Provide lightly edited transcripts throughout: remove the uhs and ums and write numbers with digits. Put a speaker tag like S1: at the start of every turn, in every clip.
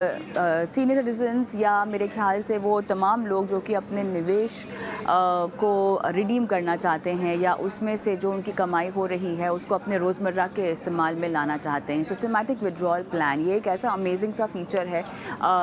S1: Senior citizens या मेरे ख्याल से वो तमाम लोग जो कि अपने निवेश को रिडीम करना चाहते हैं या उसमें से जो उनकी कमाई हो रही है उसको अपने रोज़मर्रा के इस्तेमाल में लाना चाहते हैं। सिस्टमैटिक विड्रॉल प्लान ये एक ऐसा अमेजिंग सा फीचर है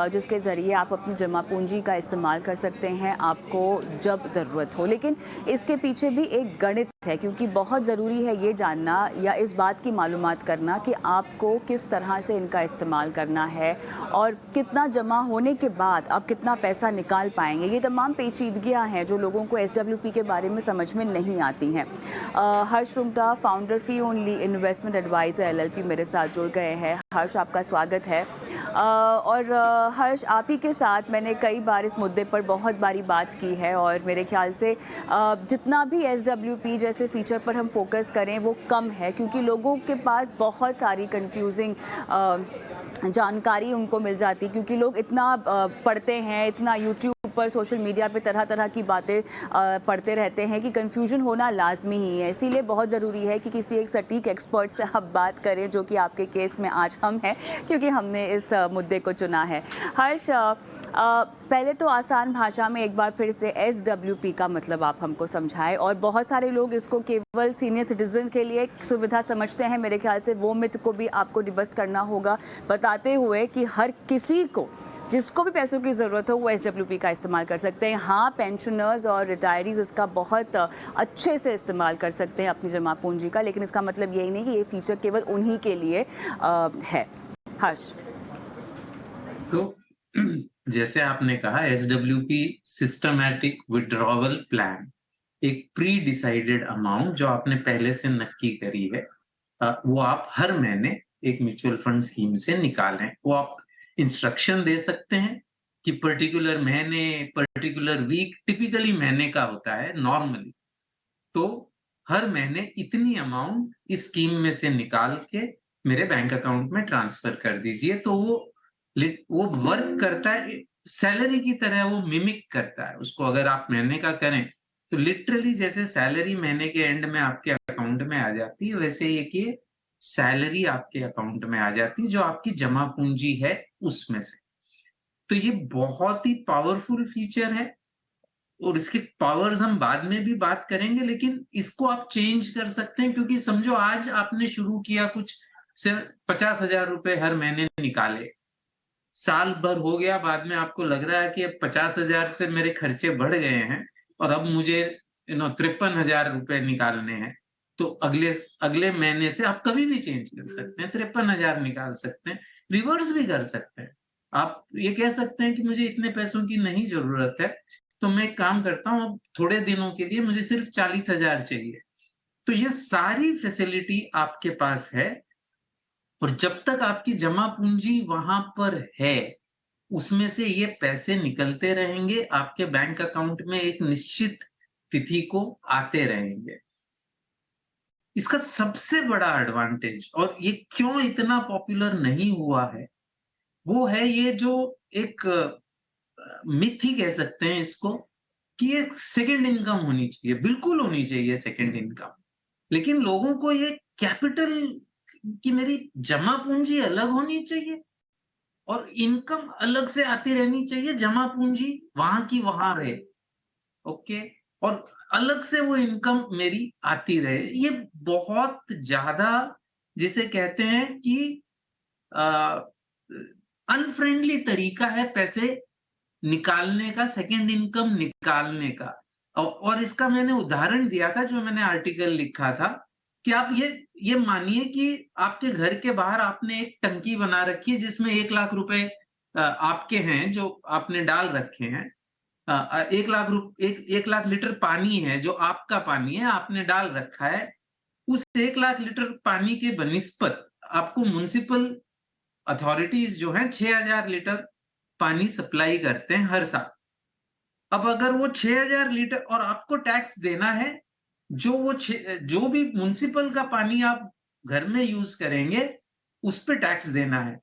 S1: जिसके ज़रिए आप अपनी जमा पूंजी का इस्तेमाल कर सकते हैं आपको जब ज़रूरत हो। लेकिन इसके पीछे भी एक गणित है, क्योंकि बहुत ज़रूरी है ये जानना या इस बात की मालूमात करना कि आपको किस तरह से इनका इस्तेमाल करना है और कितना जमा होने के बाद आप कितना पैसा निकाल पाएंगे। ये तमाम पेचीदगियां हैं जो लोगों को एसडब्ल्यूपी के बारे में समझ में नहीं आती हैं। हर्ष रुंगटा, फाउंडर फी ओनली इन्वेस्टमेंट एडवाइज़र एलएलपी, मेरे साथ जुड़ गए हैं। हर्ष, आपका स्वागत है। और हर्ष, आप ही के साथ मैंने कई बार इस मुद्दे पर बहुत बारी बात की है और मेरे ख्याल से जितना भी एसडब्ल्यूपी जैसे फीचर पर हम फोकस करें वो कम है, क्योंकि लोगों के पास बहुत सारी कंफ्यूजिंग जानकारी उनको मिल जाती, क्योंकि लोग इतना पढ़ते हैं, इतना यूट्यूब पर सोशल मीडिया पे तरह तरह की बातें पढ़ते रहते हैं कि कंफ्यूजन होना लाजमी ही है। इसीलिए बहुत ज़रूरी है कि किसी एक सटीक एक्सपर्ट से आप बात करें, जो कि आपके केस में आज हम हैं, क्योंकि हमने इस मुद्दे को चुना है। हर्ष, पहले तो आसान भाषा में एक बार फिर से एसडब्ल्यूपी का मतलब आप हमको समझाएं। और बहुत सारे लोग इसको केवल सीनियर सिटीजन के लिए सुविधा समझते हैं। मेरे ख्याल से वो मिथ को भी आपको डिबस्ट करना होगा, बताते हुए कि हर किसी को, जिसको भी पैसों की ज़रूरत हो, वो एसडब्ल्यूपी का इस्तेमाल कर सकते हैं। हाँ, पेंशनर्स और रिटायरीज इसका बहुत अच्छे से इस्तेमाल कर सकते हैं अपनी जमा पूंजी का, लेकिन इसका मतलब यही नहीं कि ये फीचर केवल उन्हीं के लिए है। हर्ष।
S2: तो जैसे आपने कहा, एसडब्ल्यूपी सिस्टमैटिक विड्रॉवल प्लान, एक प्री डिसाइडेड अमाउंट जो आपने पहले से नक्की करी है, वो आप हर महीने एक म्यूचुअल फंड स्कीम से निकालें। वो आप इंस्ट्रक्शन दे सकते हैं कि पर्टिकुलर महीने, पर्टिकुलर वीक, टिपिकली महीने का होता है नॉर्मली, तो हर महीने इतनी अमाउंट इस स्कीम में से निकाल के मेरे बैंक अकाउंट में ट्रांसफर कर दीजिए। तो वो वर्क करता है, सैलरी की तरह वो मिमिक करता है उसको। अगर आप महीने का करें तो लिटरली जैसे सैलरी महीने के एंड में आपके अकाउंट में आ जाती है, वैसे ही एक ये सैलरी आपके अकाउंट में आ जाती है जो आपकी जमा पूंजी है उसमें से। तो ये बहुत ही पावरफुल फीचर है और इसके पावर्स हम बाद में भी बात करेंगे, लेकिन इसको आप चेंज कर सकते हैं। क्योंकि समझो आज आपने शुरू किया कुछ से 50,000 रुपए हर महीने निकाले, साल भर हो गया, बाद में आपको लग रहा है कि अब 50,000 से मेरे खर्चे बढ़ गए हैं और अब मुझे 53,000 रुपए निकालने हैं। तो अगले अगले महीने से आप कभी भी चेंज कर सकते हैं, 53,000 निकाल सकते हैं, रिवर्स भी कर सकते हैं। आप ये कह सकते हैं कि मुझे इतने पैसों की नहीं जरूरत है, तो मैं एक काम करता हूँ, अब थोड़े दिनों के लिए मुझे सिर्फ 40,000 चाहिए। तो ये सारी फैसिलिटी आपके पास है और जब तक आपकी जमा पूंजी वहां पर है, उसमें से ये पैसे निकलते रहेंगे, आपके बैंक अकाउंट में एक निश्चित तिथि को आते रहेंगे। इसका सबसे बड़ा एडवांटेज, और ये क्यों इतना पॉपुलर नहीं हुआ है, वो है ये जो एक मिथ ही कह सकते हैं इसको, कि एक सेकंड इनकम होनी चाहिए, बिल्कुल होनी चाहिए सेकंड इनकम। लेकिन लोगों को ये कैपिटल कि मेरी जमा पूंजी अलग होनी चाहिए और इनकम अलग से आती रहनी चाहिए, जमा पूंजी वहां की वहां रहे। ओके। और अलग से वो इनकम मेरी आती रहे। ये बहुत ज्यादा, जिसे कहते हैं कि अनफ्रेंडली तरीका है पैसे निकालने का, सेकंड इनकम निकालने का। और इसका मैंने उदाहरण दिया था, जो मैंने आर्टिकल लिखा था, कि आप ये मानिए कि आपके घर के बाहर आपने एक टंकी बना रखी है जिसमें 1 लाख रुपए आपके हैं जो आपने डाल रखे हैं। 1 लाख लीटर पानी है जो आपका पानी है, आपने डाल रखा है। उस 1 लाख लीटर पानी के बनिस्पत आपको म्युनिसिपल अथॉरिटीज जो है 6,000 लीटर पानी सप्लाई करते हैं हर साल। अब अगर वो 6,000 लीटर और आपको टैक्स देना है, जो भी म्युनिसिपल का पानी आप घर में यूज करेंगे उस पे टैक्स देना है।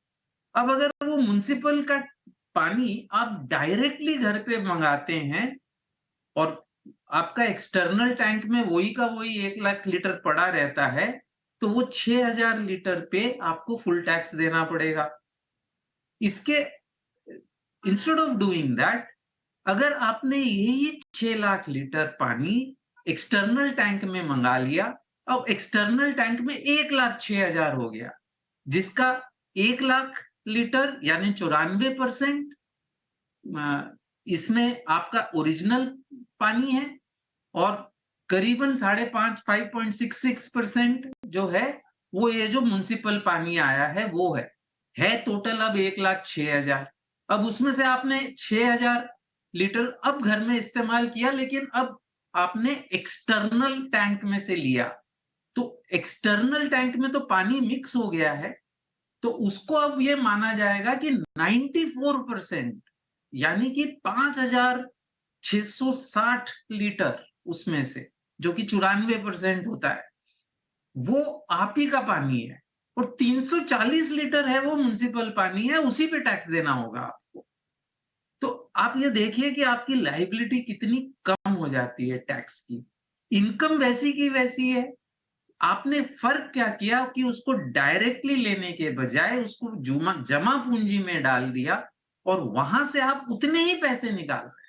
S2: अब अगर वो म्युनिसिपल का पानी आप डायरेक्टली घर पे मंगाते हैं और आपका एक्सटर्नल टैंक में वही का वही 1 लाख लीटर पड़ा रहता है, तो वो 6,000 लीटर पे आपको फुल टैक्स देना पड़ेगा। इसके इंस्टेड ऑफ डूइंग दैट, अगर आपने यही 6 लाख लीटर पानी एक्सटर्नल टैंक में मंगा लिया, अब एक्सटर्नल टैंक में 1,06,000 हो गया, जिसका 1 लाख लीटर यानी 94% इसमें आपका ओरिजिनल पानी है, और करीबन 5.5 5.66% जो है वो ये जो म्युनिसिपल पानी आया है वो है टोटल अब 1,06,000। अब उसमें से आपने 6,000 लीटर अब घर में इस्तेमाल किया, लेकिन अब आपने एक्सटर्नल टैंक में से लिया, तो एक्सटर्नल टैंक में तो पानी मिक्स हो गया है, तो उसको अब ये माना जाएगा कि 94% यानी कि 5,660 लीटर उसमें से, जो कि 94% होता है, वो आप ही का पानी है, और 340 लीटर है वो म्युनिसिपल पानी है, उसी पे टैक्स देना होगा आपको। तो आप ये देखिए कि आपकी लायबिलिटी कितनी कम हो जाती है टैक्स की। इनकम वैसी की वैसी है, आपने फर्क क्या किया कि उसको डायरेक्टली लेने के बजाय उसको जमा पूंजी में डाल दिया, और वहां से आप उतने ही पैसे निकाल रहे हैं।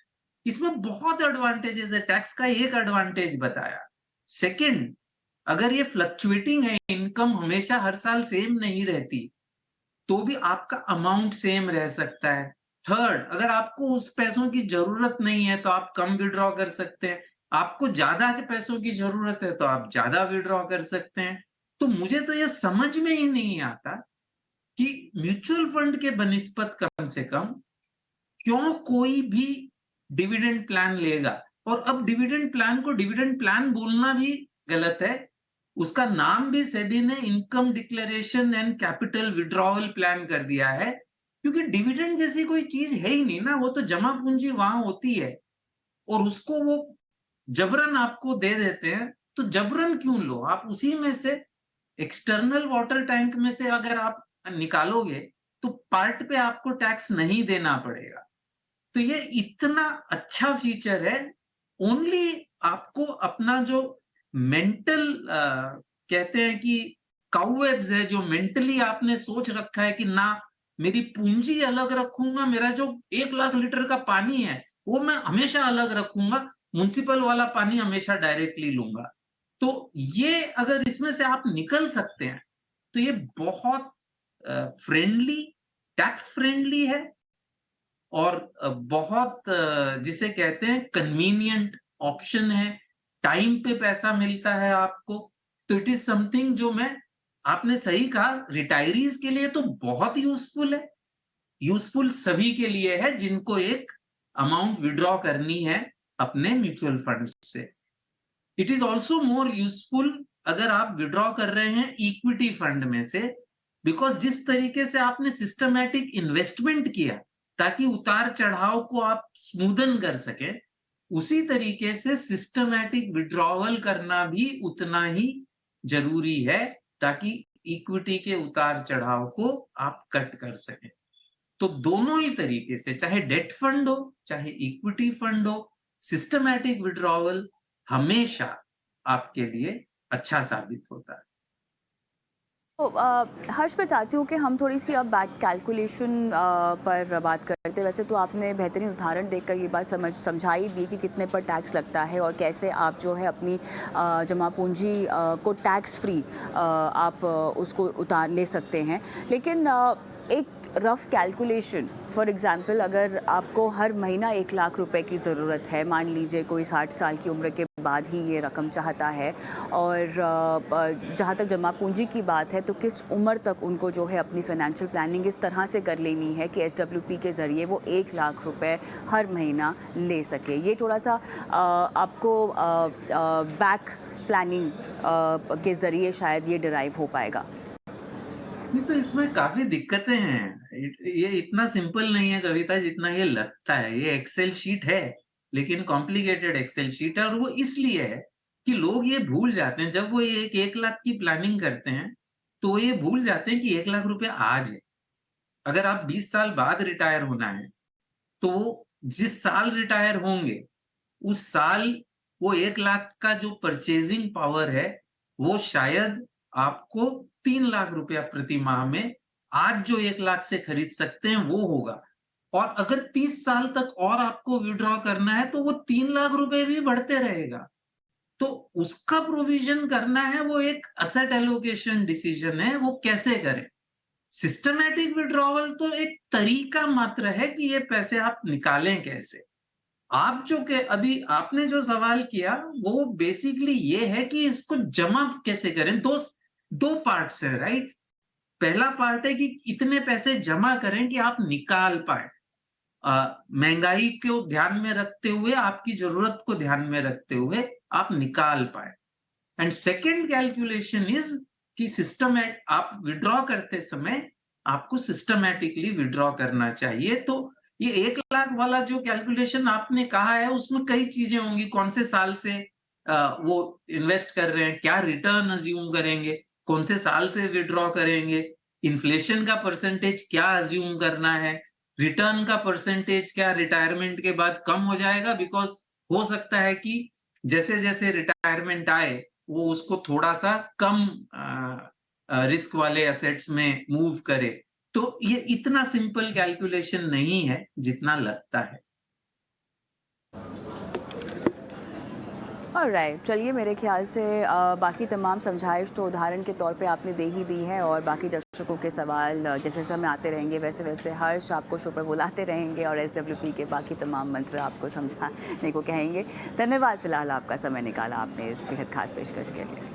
S2: इसमें बहुत एडवांटेजेस है, टैक्स का एक एडवांटेज बताया। सेकंड, अगर ये फ्लक्चुएटिंग है, इनकम हमेशा हर साल सेम नहीं रहती, तो भी आपका अमाउंट सेम रह सकता है। थर्ड, अगर आपको उस पैसों की जरूरत नहीं है तो आप कम विड्रॉ कर सकते हैं, आपको ज्यादा के पैसों की जरूरत है तो आप ज्यादा विड्रॉ कर सकते हैं। तो मुझे तो ये समझ में ही नहीं आता कि म्यूचुअल फंड के बनिस्पत कम से कम क्यों कोई भी डिविडेंड प्लान लेगा। और अब डिविडेंड प्लान को डिविडेंड प्लान बोलना भी गलत है, उसका नाम भी सेबी ने income declaration and capital withdrawal plan कर दिया है, क्योंकि डिविडेंड जैसी कोई चीज है ही नहीं ना, वो तो जमा पूंजी वहां होती है, और उसको वो जबरन आपको दे देते हैं। तो जबरन क्यों लो, आप उसी में से एक्सटर्नल वाटर टैंक में से अगर आप निकालोगे तो पार्ट पे आपको टैक्स नहीं देना पड़ेगा। तो ये इतना अच्छा फीचर है। ओनली आपको अपना जो मेंटल कहते हैं कि काउवेब्स है, जो मेंटली आपने सोच रखा है कि ना मेरी पूंजी अलग रखूंगा, मेरा जो 1 लाख लीटर का पानी है वो मैं हमेशा अलग रखूंगा, म्युनिसिपल वाला पानी हमेशा डायरेक्टली लूंगा। तो ये अगर इसमें से आप निकल सकते हैं तो ये बहुत फ्रेंडली, टैक्स फ्रेंडली है, और बहुत जिसे कहते हैं कन्वीनियंट ऑप्शन है, टाइम पे पैसा मिलता है आपको। तो इट इज समथिंग जो मैं, आपने सही कहा, रिटायरीज के लिए तो बहुत यूजफुल है, यूजफुल सभी के लिए है जिनको एक अमाउंट विड्रॉ करनी है अपने म्यूचुअल फंड से। It is also more useful अगर आप विड्रॉ कर रहे हैं इक्विटी फंड में से, बिकॉज जिस तरीके से आपने सिस्टमैटिक इन्वेस्टमेंट किया ताकि उतार चढ़ाव को आप स्मूदन कर सके, उसी तरीके से सिस्टमैटिक विड्रॉवल करना भी उतना ही जरूरी है, ताकि इक्विटी के उतार चढ़ाव को आप कट कर सकें। तो दोनों ही तरीके से, चाहे डेट फंड हो चाहे इक्विटी फंड हो, सिस्टमैटिक विड्रॉवल हमेशा आपके लिए अच्छा साबित होता है।
S1: तो हर्ष, मैं चाहती हूँ कि हम थोड़ी सी अब बैक कैलकुलेशन पर बात करते हैं। वैसे तो आपने बेहतरीन उदाहरण देकर ये बात समझाई दी कि कितने पर टैक्स लगता है और कैसे आप जो है अपनी जमा पूंजी को टैक्स फ्री आप उसको उतार ले सकते हैं। लेकिन एक रफ़ कैलकुलेशन, फॉर एग्ज़ाम्पल, अगर आपको हर महीना 1 लाख रुपए की ज़रूरत है, मान लीजिए कोई 60 साल की उम्र के बाद ही ये रकम चाहता है, और जहाँ तक जमा पूंजी की बात है तो किस उम्र तक उनको जो है अपनी फाइनेंशियल प्लानिंग इस तरह से कर लेनी है कि SWP के ज़रिए वो 1 लाख रुपए हर महीना ले सके। ये थोड़ा सा आपको बैक प्लानिंग के ज़रिए शायद ये डिराइव हो पाएगा।
S2: नहीं, तो इसमें काफी दिक्कतें हैं। ये इतना सिंपल नहीं है कविता जितना ये लगता है। ये एक्सेल शीट है, लेकिन कॉम्प्लिकेटेड एक्सेल शीट है, और वो इसलिए है कि लोग ये भूल जाते हैं, जब वो ये 1 लाख की प्लानिंग करते हैं तो वो ये भूल जाते हैं कि 1 लाख रुपया आज है। अगर आप 20 साल बाद रिटायर होना है तो जिस साल रिटायर होंगे उस साल वो 1 लाख का जो परचेजिंग पावर है वो शायद आपको 3 लाख रुपया प्रति माह में आज जो 1 लाख से खरीद सकते हैं वो होगा। और अगर 30 साल तक और आपको विड्रॉ करना है तो वो 3 लाख रुपए भी बढ़ते रहेगा। तो उसका प्रोविजन करना है, वो एक एसेट एलोकेशन डिसीजन है, वो कैसे करें। सिस्टमैटिक विड्रॉवल तो एक तरीका मात्र है कि ये पैसे आप निकालें कैसे। आप जो के अभी आपने जो सवाल किया वो बेसिकली ये है कि इसको जमा कैसे करें। दो पार्ट्स है, राइट। पहला पार्ट है कि इतने पैसे जमा करें कि आप निकाल पाए, महंगाई को ध्यान में रखते हुए, आपकी जरूरत को ध्यान में रखते हुए आप निकाल पाए। एंड सेकेंड कैलकुलेशन इज कि सिस्टम आप विड्रॉ करते समय आपको सिस्टमैटिकली विड्रॉ करना चाहिए। तो ये 1 लाख वाला जो कैलकुलेशन आपने कहा है उसमें कई चीजें होंगी, कौन से साल से वो इन्वेस्ट कर रहे हैं, क्या रिटर्न अज्यूम करेंगे, कौन से साल से विड्रॉ करेंगे, इन्फ्लेशन का परसेंटेज क्या अज्यूम करना है, रिटर्न का परसेंटेज क्या रिटायरमेंट के बाद कम हो जाएगा, बिकॉज हो सकता है कि जैसे जैसे रिटायरमेंट आए वो उसको थोड़ा सा कम रिस्क वाले एसेट्स में मूव करे। तो ये इतना सिंपल कैलकुलेशन नहीं है जितना लगता है।
S1: ऑलराइट, चलिए मेरे ख्याल से बाकी तमाम समझाइश तो उदाहरण के तौर पे आपने दे ही दी है, और बाकी दर्शकों के सवाल जैसे समय आते रहेंगे वैसे वैसे हर्ष आपको शो पर बुलाते रहेंगे और SWP के बाकी तमाम मंत्र आपको समझाने को कहेंगे। धन्यवाद फिलहाल आपका समय निकाला आपने इस बेहद खास पेशकश के लिए।